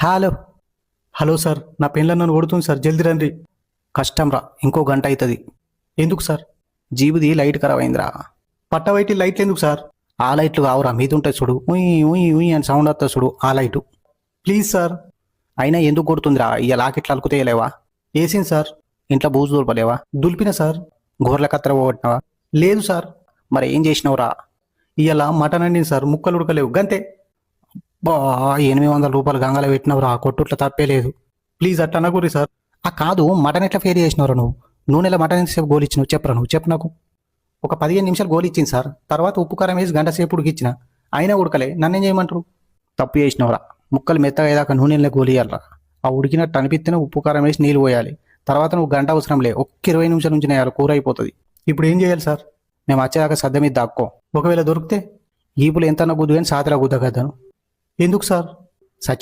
Hello. Hello sir, నా పెళ్ళ నన్ను కొడుతుంది సార్, జల్దీ రండి. కష్టం రా, ఇంకో గంట అవుతుంది. ఎందుకు సార్? జీబుది లైట్ ఖరాబ్ అయిందిరా. పట్టవైటి లైట్లు ఎందుకు సార్? ఆ లైట్లు కావురా, మీద ఉంటుంది చూడు, ఉయ్ ఉయ్ ఉయ్ అని సౌండ్ వస్తుంది చూడు, ఆ లైటు. Please sir. అయినా ఎందుకు కొడుతుందిరా? ఇక లాకెట్లు అలుకుతేయలేవా? వేసింది సార్. ఇంట్లో బూజు దులపలేవా? దులిపిన సార్. గోర్ల కత్తెర పోగొట్టినావా? లేదు సార్. మరి ఏం చేసినావురా? ఇవాళ మటన్ అండింది సార్, ముక్కలు ఉడకలేవు గంతే. బా, 800 రూపాయలు గంగలో పెట్టినవురా, కొట్టుట్ల తప్పే లేదు. ప్లీజ్ అట్లా అనకూరి సార్. ఆ కాదు, మటన్ ఎట్లా ఫేర్ చేసినవరా నువ్వు? నూనెలో మటన్ ఎంతసేపు గోలిచ్చినావు చెప్పరా, నువ్వు చెప్పు నాకు. ఒక 15 నిమిషాలు గోలిచ్చింది సార్, తర్వాత ఉప్పు కారం వేసి గంట సేపు ఉడికిచ్చిన, అయినా ఉడకలే, నన్నేం చేయమంటారు? తప్పు చేసినవరా. ముక్కలు మెత్తగా అయ్యాక నూనెలో గోలియాలరా. ఆ ఉడికినట్టు అనిపిస్తేనే ఉప్పు కారం వేసి నీళ్ళు పోయాలి. తర్వాత నువ్వు గంట అవసరం లే, ఒక్క 20 నిమిషాల నుంచి నేయాలి, కూర అయిపోతుంది. ఇప్పుడు ఏం చేయాలి సార్? మేము వచ్చేదాకా సద్ద మీద దాక్కో, ఒకవేళ దొరికితే ఈపులు ఎంత గుద్దు కానీ సాతిలా గుద్దగద్దాను. ఎందుకు సార్? చచ్చి